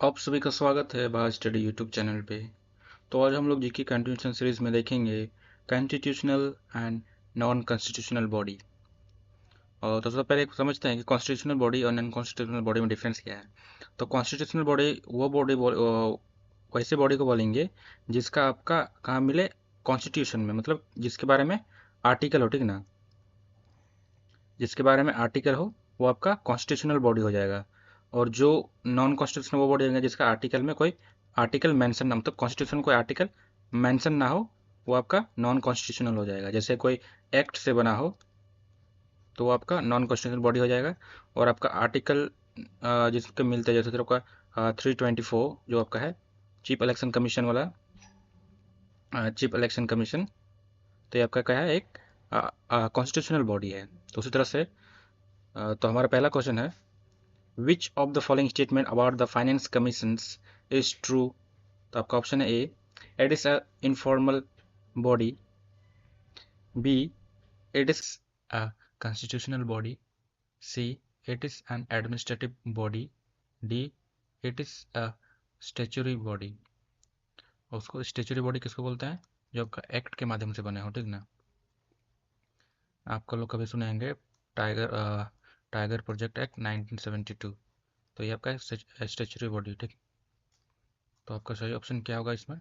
आप सभी का स्वागत है बात स्टडी यूट्यूब चैनल पे। तो आज हम लोग जीके कॉन्स्टिट्यूशन सीरीज में देखेंगे constitutional and non constitutional body. और तो सबसे पहले समझते हैं कि कॉन्स्टिट्यूशनल बॉडी और नॉन कॉन्स्टिट्यूशनल बॉडी में डिफरेंस क्या है। तो कॉन्स्टिट्यूशनल बॉडी वो वैसे बॉडी को बोलेंगे जिसका आपका कहाँ मिले, कॉन्स्टिट्यूशन में, मतलब जिसके बारे में आर्टिकल हो, ठीक ना। जिसके बारे में आर्टिकल हो वो आपका कॉन्स्टिट्यूशनल बॉडी हो जाएगा। और जो नॉन कॉन्स्टिट्यूशनल वो बॉडी होगा जिसका आर्टिकल में कोई आर्टिकल मेंशन ना, मतलब कॉन्स्टिट्यूशन कोई आर्टिकल मेंशन ना हो, वो आपका नॉन कॉन्स्टिट्यूशनल हो जाएगा। जैसे कोई एक्ट से बना हो तो वो आपका नॉन कॉन्स्टिट्यूशनल बॉडी हो जाएगा। और आपका आर्टिकल जिसके मिलते हैं, जैसे आपका 324 जो आपका है चीफ इलेक्शन कमीशन वाला, चीफ इलेक्शन कमीशन, तो ये आपका क्या है, एक कॉन्स्टिट्यूशनल बॉडी है। तो उसी तरह से तो हमारा पहला क्वेश्चन है, which of the following statement about the finance commissions is true. तो आपका ऑप्शन है A, it is a informal body, B, it is a constitutional body, C, it is an administrative body, D, it is a statutory body. उसको statutory body किसको बोलते हैं, जो आपका act के माध्यम से बने हो, ठीक ना। आपका लोग कभी सुने होंगे टाइगर टाइगर प्रोजेक्ट एक्ट 1972, तो ये आपका स्टेचुरी बॉडी, ठीक। तो आपका सही ऑप्शन क्या होगा इसमें।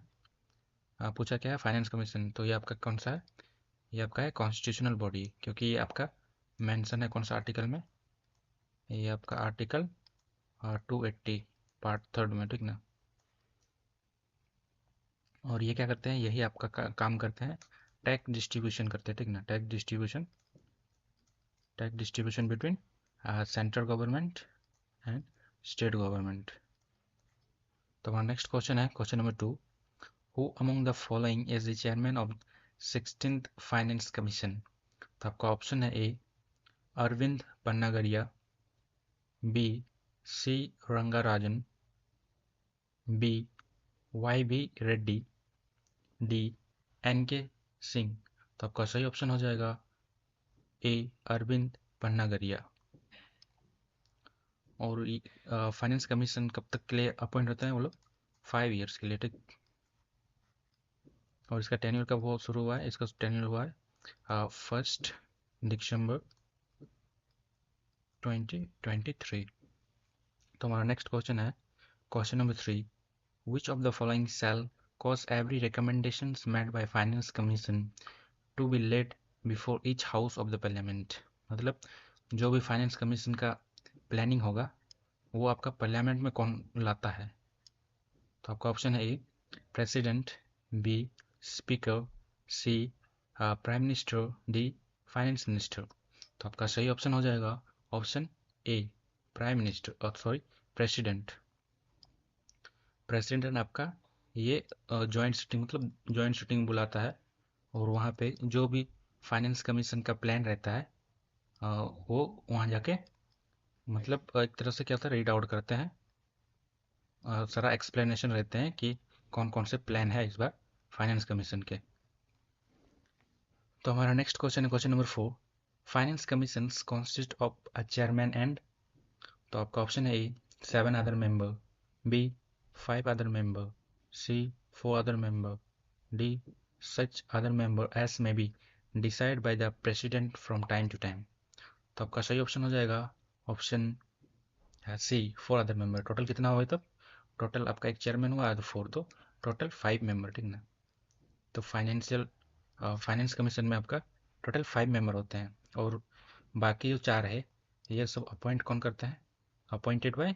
पूछा क्या है, फाइनेंस कमीशन, तो ये आपका कौन सा है, ये आपका है कॉन्स्टिट्यूशनल बॉडी, क्योंकि ये आपका मेंशन है कौन सा आर्टिकल में, ये आपका आर्टिकल 280 पार्ट थर्ड में, ठीक ना। और ये क्या करते हैं, यही आपका काम करते हैं, टैक्स डिस्ट्रीब्यूशन करते हैं, ठीक ना। Tax distribution between central government and state government. तो हमारा नेक्स्ट क्वेश्चन है, question number 2, who among the following is the chairman of 16th finance commission. तो आपका ऑप्शन है A, Arvind Panagariya, B, C Rangarajan, B, Y B Reddy, D, N K Singh. तो आपका सही option हो जाएगा ए, अरविंद पन्नागरिया। और फाइनेंस कमीशन कब तक के लिए अपॉइंट होता है वो लोग, 5 years के लिए, ठीक। और इसका टेन्योर कब वो शुरू हुआ है, इसका टेन्योर हुआ है 1 दिसंबर 2023। तो हमारा नेक्स्ट क्वेश्चन है, question number 3, which of the following shall cause every recommendations made by finance commission to be laid before each house of the parliament। मतलब जो भी फाइनेंस कमीशन का प्लानिंग होगा वो आपका पार्लियामेंट में कौन लाता है। तो आपका ऑप्शन है A, president, B, speaker, C, prime minister, D, finance minister. तो आपका सही ऑप्शन हो जाएगा option A, prime minister, sorry, president. President आपका ये जॉइंट सिटिंग, मतलब जॉइंट सिटिंग बुलाता है, और वहाँ पे जो भी फाइनेंस कमीशन का प्लान रहता है वो वहाँ जाके, मतलब एक तरह से क्या होता है, रीड आउट करते हैं, सारा एक्सप्लेनेशन रहते हैं कि कौन कौन से प्लान है इस बार फाइनेंस कमीशन के। तो हमारा नेक्स्ट क्वेश्चन है, question number 4, finance commission consist of a chairman and. तो आपका ऑप्शन है A, 7 other member, B, 5 other member, C, 4 other member, D, such other member as may be decided by the president from time to time। तो आपका सही option हो जाएगा option है सी, 4 other member. Total कितना हुआ तब, टोटल आपका एक चेयरमैन हुआ तो 4, तो टोटल 5 मेंबर, ठीक ना। तो फाइनेंस कमीशन में आपका टोटल 5 मेंबर होते हैं, और बाकी जो 4 है ये सब अपॉइंट कौन करता है, अपॉइंटेड बाय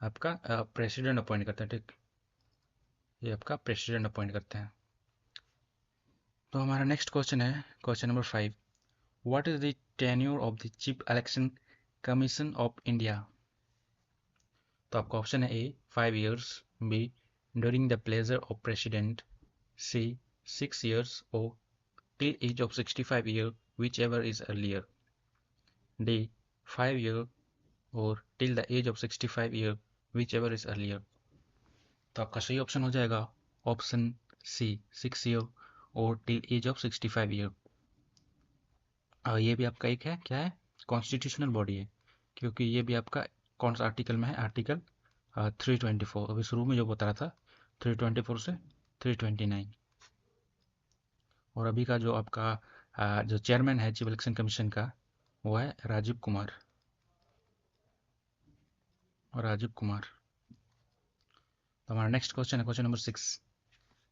आपका प्रेसिडेंट अपॉइंट करता है, ठीक। ये आपका प्रेसिडेंट अपॉइंट करते हैं। तो हमारा नेक्स्ट क्वेश्चन है, question number 5, what is the tenure of the chief election commission of India. तो आपका ऑप्शन है A, 5 years, B, during the pleasure of president, C, 6 years, or till age of 65 year whichever is earlier, D, 5 year, और till the age of 65 year whichever is earlier। तो आपका सही option हो जाएगा option सी, 6 year और till age of 65 year। और ये भी आपका एक है, क्या है, कॉन्स्टिट्यूशनल बॉडी है, क्योंकि ये भी आपका कौन सा आर्टिकल में है, आर्टिकल 324, अभी शुरू में जो बता रहा था 324 से 329। और अभी का जो आपका जो चेयरमैन है चीफ इलेक्शन कमीशन का, वो है राजीव कुमार। तो हमारा नेक्स्ट क्वेश्चन है question number 6।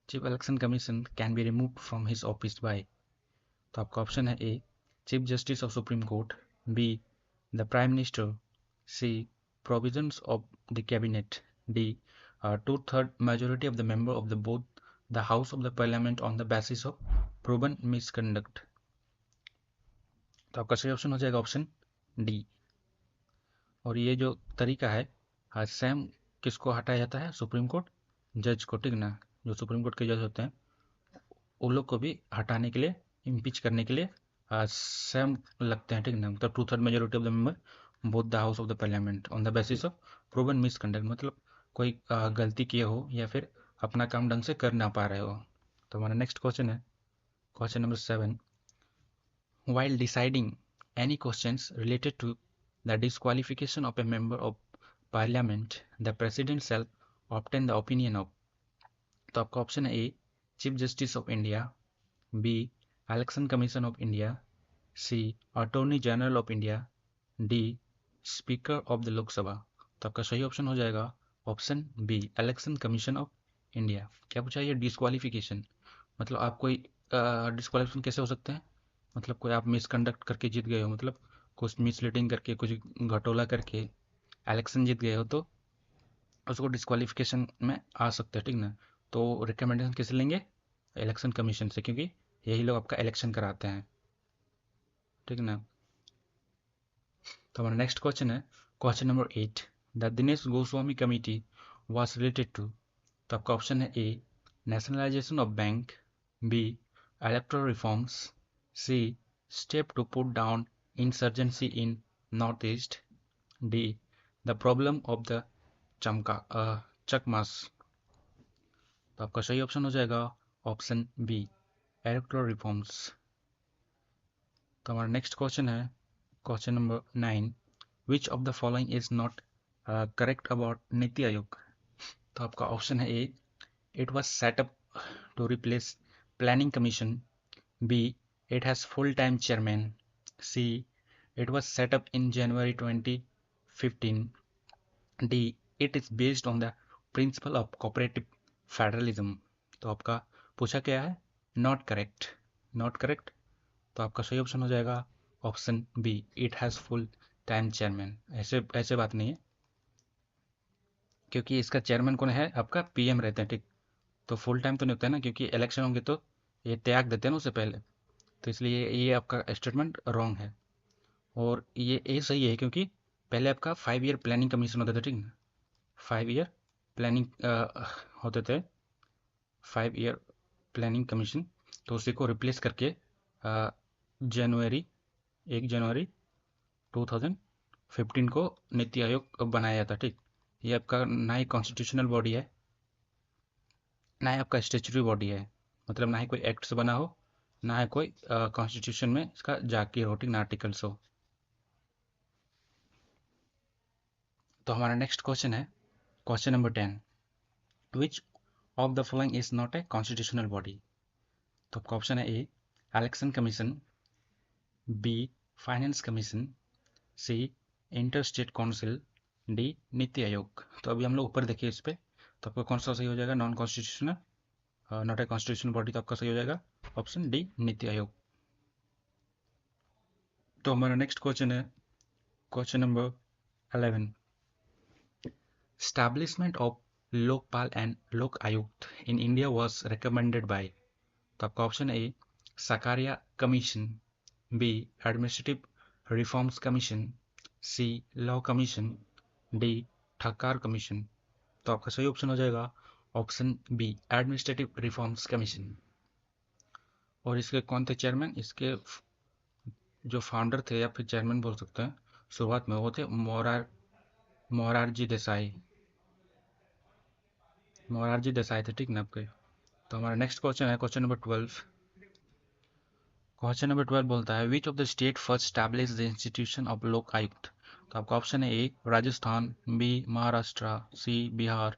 Chief election commission can be removed from his office by. तो आपका ऑप्शन है A chief justice of supreme court, B the prime minister, C provisions of the cabinet, D 2/3 majority of the member of the both the house of the parliament on the basis of proven misconduct। तो आपका सही option हो जाएगा option D. और ये जो तरीका है, सेम किसको हटाया जाता है? सुप्रीम कोर्ट जज को, ठीक ना। जो सुप्रीम कोर्ट के जज होते हैं उन लोग को भी हटाने के लिए, इम्पीच करने के लिए सेम लगते हैं, ठीक ना। मतलब 2/3 majority of the member both the house of the parliament on the basis of proven misconduct, मतलब कोई गलती किए हो या फिर अपना काम ढंग से कर ना पा रहे हो। तो हमारा नेक्स्ट क्वेश्चन है question number 7। While deciding any questions related to the disqualification of a member of parliament, the president shall obtain the opinion of। तो आपका ऑप्शन है A chief justice of India, B election commission of India, C attorney general of India, D speaker of the Lok Sabha. तो आपका सही option हो जाएगा option B election commission of India. क्या पूछा? ये डिस्क्वालिफिकेशन, मतलब आप कोई डिस्क्वालिफिकेशन कैसे हो सकते हैं? मतलब कोई आप मिसकंडक्ट करके जीत गए हो, मतलब कुछ मिसलीडिंग करके, कुछ घटोला करके इलेक्शन जीत गए हो, तो उसको डिस्क्वालिफिकेशन में आ सकते हैं, ठीक ना। तो रिकमेंडेशन किसे लेंगे? इलेक्शन कमीशन से, क्योंकि यही लोग आपका इलेक्शन कराते हैं, ठीक ना। तो हमारा नेक्स्ट क्वेश्चन है question number 8। The Dinesh Goswami committee was related to. तो आपका ऑप्शन है A nationalisation of bank, B electoral reforms, C step to put down insurgency in north east, D the problem of the Chakmas. तो आपका सही option हो जाएगा option B electoral reforms. तो हमारा नेक्स्ट क्वेश्चन है question number 9। Which of the following is not correct about NITI Aayog. तो आपका ऑप्शन है A it was set up to replace planning commission, B it has full time chairman, C it was set up in January 2015, D it is based on the principle of cooperative federalism. तो आपका पूछा क्या है? Not correct. तो आपका सही option हो जाएगा option B it has full time chairman. ऐसे बात नहीं है, क्योंकि इसका चेयरमैन कौन है? आपका पीएम रहते हैं, ठीक। तो फुल टाइम तो नहीं होता है ना, क्योंकि इलेक्शन होंगे तो ये त्याग देते हैं ना उससे पहले, तो इसलिए ये आपका स्टेटमेंट रॉन्ग है। और ये सही है, क्योंकि पहले आपका 5 ईयर प्लानिंग कमीशन होता था, ठीक ना। 5 ईयर प्लानिंग होते थे, 5 ईयर प्लानिंग कमीशन, तो उसी को रिप्लेस करके जनवरी 1 जनवरी 2015 को नीति आयोग बनाया था, ठीक। ये आपका ना ही कॉन्स्टिट्यूशनल बॉडी है, ना ही आपका स्टेचुटरी बॉडी है, मतलब ना ही कोई एक्ट से बना हो, ना ही कोई कॉन्स्टिट्यूशन में इसका जाके हो, ठीक ना, आर्टिकल्स हो। तो हमारा नेक्स्ट क्वेश्चन है question number 10। Which of the following is not a constitutional body. तो आपका ऑप्शन है A election commission, B finance commission, C inter state council, D NITI Aayog. तो अभी हम लोग ऊपर देखिए इस पे, तो आपका कौन सा सही हो जाएगा? Non constitutional, not a constitutional body, तो आपका सही हो जाएगा ऑप्शन डी नीति आयोग। तो हमारा नेक्स्ट क्वेश्चन है question number 11। Establishment of Lokpal and Lokayukta in India was recommended by. तो आपका option A Sarkaria commission, B administrative reforms commission, C law commission, D Thakkar commission. तो आपका सही ऑप्शन हो जाएगा option B administrative reforms commission. और इसके कौन थे चेयरमैन? इसके जो फाउंडर थे या फिर चेयरमैन बोल सकते हैं शुरुआत में, वो थे मोरारजी देसाई थे, ठीक ना आपके। तो हमारा नेक्स्ट क्वेश्चन है क्वेश्चन नंबर 12। क्वेश्चन नंबर 12 बोलता है which of the state first establish the institution of लोक आयुक्त। तो आपका ऑप्शन है ए राजस्थान, बी महाराष्ट्र, सी बिहार,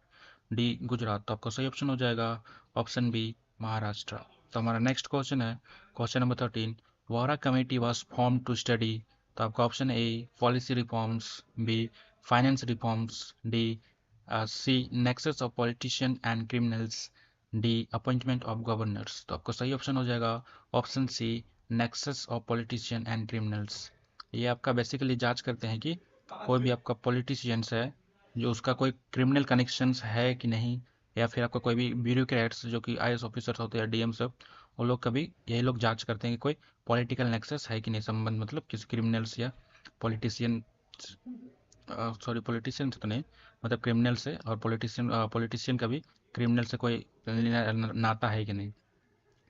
डी गुजरात। तो आपका सही ऑप्शन हो जाएगा ऑप्शन बी महाराष्ट्र। तो हमारा नेक्स्ट क्वेश्चन है question number 13। Vohra committee was form to study. तो आपका ऑप्शन है A policy reforms, B finance reforms, D C nexus of politician and criminals, D appointment of governors. तो आपका सही ऑप्शन हो जाएगा option C nexus of politician and criminals. ये आपका बेसिकली जांच करते हैं कि कोई भी आपका पॉलिटिशियंस है जो उसका कोई क्रिमिनल कनेक्शंस है कि नहीं, या फिर आपका कोई भी ब्यूरोक्रेट्स जो कि आईएएस ऑफिसर्स होते हैं, डीएम सब, वो लोग कभी यही लोग जांच करते हैं कि कोई पॉलिटिकल नेक्सस है कि नहीं, संबंध मतलब किसी क्रिमिनल्स या पॉलिटिशियन, सॉरी पॉलिटिशियन से तो नहीं, मतलब क्रिमिनल से, और पॉलिटिशियन का भी क्रिमिनल से कोई नाता है कि नहीं।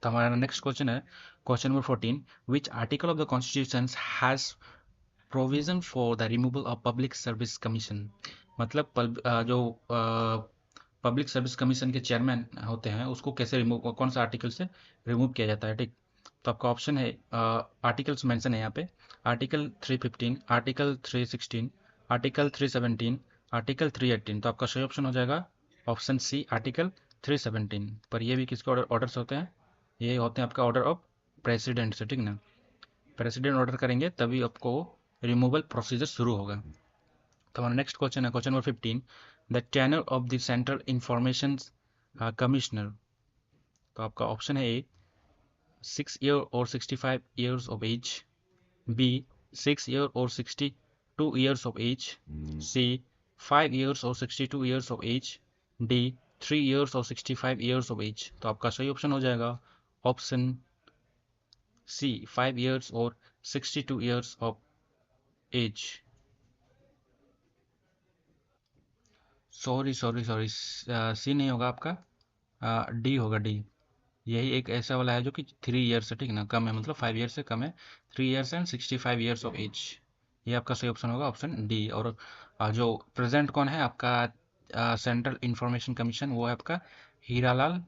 तो हमारा नेक्स्ट क्वेश्चन है question number 14। Which article of the constitution has provision for the removal of public service commission. मतलब जो पब्लिक सर्विस कमीशन के चेयरमैन होते हैं उसको कैसे रिमूव, कौन सा आर्टिकल से रिमूव किया जाता है, ठीक। तो आपका ऑप्शन है आर्टिकल्स मेंशन है यहाँ पे, आर्टिकल 315, आर्टिकल 316, आर्टिकल 317, आर्टिकल 318। तो आपका सही ऑप्शन हो जाएगा ऑप्शन सी आर्टिकल 317। पर ये भी किसके ऑर्डर से होते हैं, ये होते हैं आपका ऑर्डर ऑफ प्रेसिडेंट से, ठीक ना। प्रेसिडेंट ऑर्डर करेंगे तभी आपको रिमूवल प्रोसीजर शुरू होगा। तो हमारा नेक्स्ट क्वेश्चन है question number 15। The tenure of the central information commissioner. तो आपका ऑप्शन है ए 6 ईयर और 65 years of age, B 6 year और 62 years of age, C 5 years और 62 years of age, D 3 years और 65 ईयर्स ऑफ एज। तो आपका सही ऑप्शन हो जाएगा ऑप्शन सी 5 ईयर्स और 62 years of age. Sorry sorry sorry, C नहीं होगा आपका, डी होगा, डी। यही एक ऐसा वाला है जो कि 3 ईयर से, ठीक ना, कम है, मतलब 5 ईयर से कम है, 3 years and 65 years of age. ये आपका सही ऑप्शन होगा ऑप्शन डी। और जो प्रेजेंट कौन है आपका सेंट्रल इंफॉर्मेशन कमीशन, वो है आपका हीरालाल,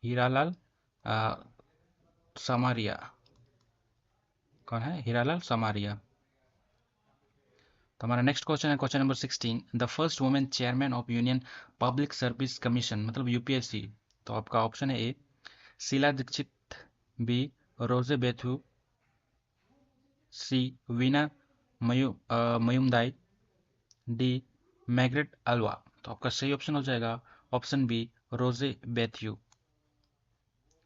हीरालाल समारिया। कौन है, हीरालाल समारिया। तो हमारा नेक्स्ट क्वेश्चन है question number 16। The first women chairman of union public service commission, मतलब यूपीएससी। तो आपका ऑप्शन है ए शीला दीक्षित, बी रोजे बेथु, सी वीना मयुमदाई, डी मैग्रेट अल्वा। तो आपका सही ऑप्शन हो जाएगा ऑप्शन बी रोजे बेथ्यू।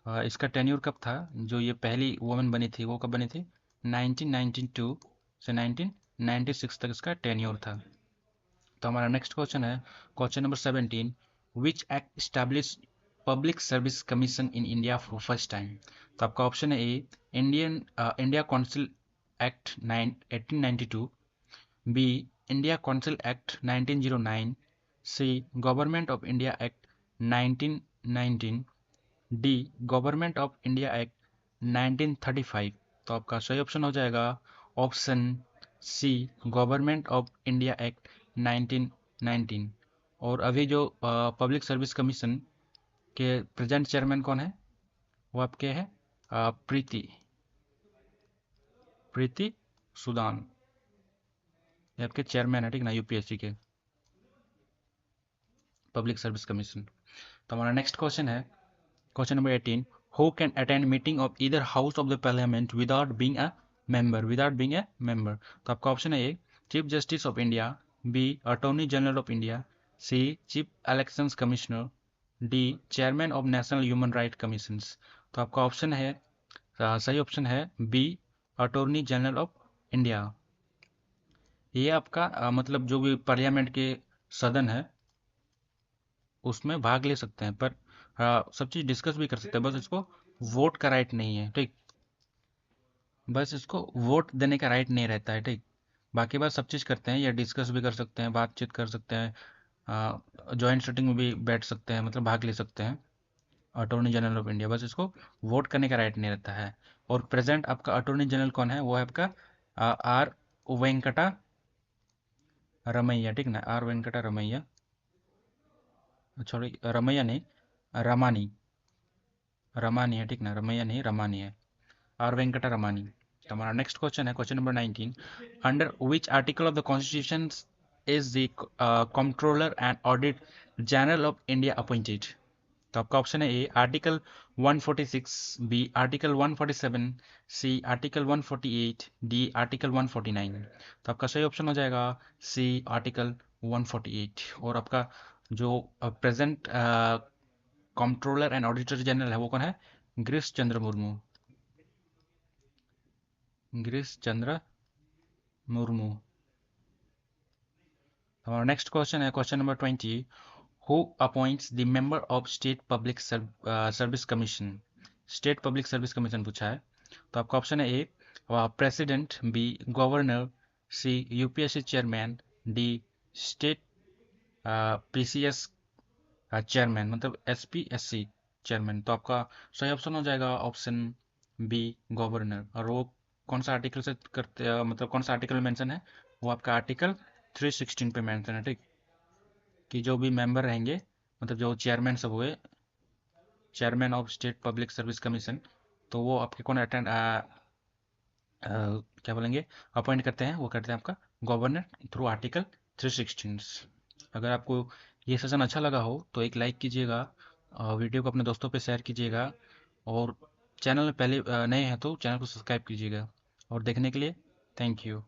इसका टेन्योर कब था, जो ये पहली वुमेन बनी थी वो कब बनी थी, 1992 से 1996 तक इसका टेन्योर था। तो हमारा नेक्स्ट क्वेश्चन है question number 17। Which act establish public service commission in India for first time. तो आपका ऑप्शन है A India council act 1892, B India council act 1909, C government of India act 1919, D government of India act 1935। तो आपका सही option हो जाएगा option C government of India act 1919। और अभी जो पब्लिक सर्विस कमीशन के प्रेजेंट चेयरमैन कौन है, वो आपके हैं प्रीति प्रीति सुदान, ये आपके चेयरमैन है, ठीक ना, यूपीएससी के पब्लिक सर्विस कमीशन। तो हमारा नेक्स्ट क्वेश्चन है question number 18। Who can attend meeting of either house of the parliament without being a member. तो आपका ऑप्शन है A chief justice of India, B attorney general of India, C chief elections commissioner, D chairman of national human right commissions. तो आपका option है सही option है B attorney general of India. ये आपका मतलब जो भी पार्लियामेंट के सदन है उसमें भाग ले सकते हैं, पर सब चीज़ डिस्कस भी कर सकते हैं, बस इसको वोट का राइट नहीं है, ठीक। बस इसको वोट देने का राइट नहीं रहता है, ठीक। बाकी बात सब चीज़ करते हैं, या डिस्कस भी कर सकते हैं, बातचीत कर सकते हैं, जॉइंट सिटिंग में भी बैठ सकते हैं, मतलब भाग ले सकते हैं अटॉर्नी जनरल ऑफ इंडिया। बस इसको वोट करने का राइट नहीं रहता है। और प्रेजेंट आपका अटॉर्नी जनरल कौन है, वो है आपका आर वेंकटा रमैया, ठीक ना, आर वेंकटा रमैया, सॉरी रमैया नहीं, रमानी, रमानी है, ठीक ना, रमैया नहीं रमानी है। आर वेंकटा रमानी। तो हमारा नेक्स्ट क्वेश्चन है question number 19, under which article of the constitution is the controller and audit general of India appointed. तो आपका ऑप्शन है A article 146, B article 147, C article 148, D article 149। तो आपका सही ऑप्शन हो जाएगा सी आर्टिकल 148। और आपका जो present controller and auditor general है वो कौन है? गिरीश चंद्र मुर्मू। गिरीश चंद्र मुर्मू। हमारा नेक्स्ट क्वेश्चन है question number 20, who appoints the member of state public service commission. State public service commission पूछा है। तो आपका ऑप्शन है A president, B governor, C UPSC chairman, D state PCS chairman मतलब एसपीएससी चेयरमैन। तो आपका सही ऑप्शन हो जाएगा ऑप्शन बी गवर्नर। और वो कौन सा आर्टिकल से करते मतलब कौन सा आर्टिकल मेंशन है? वो आपका आर्टिकल 316 पे मेंशन है, ठीक। कि जो भी मेंबर रहेंगे मतलब जो चेयरमैन सब हुए, chairman of state public service commission, तो वो आपके कौन अटेंड क्या बोलेंगे अपॉइंट करते हैं? वो करते हैं आपका गवर्नर थ्रू आर्टिकल 316। अगर आपको ये सेशन अच्छा लगा हो तो एक लाइक कीजिएगा, वीडियो को अपने दोस्तों पे शेयर कीजिएगा, और चैनल में पहले नए हैं तो चैनल को सब्सक्राइब कीजिएगा। और देखने के लिए थैंक यू।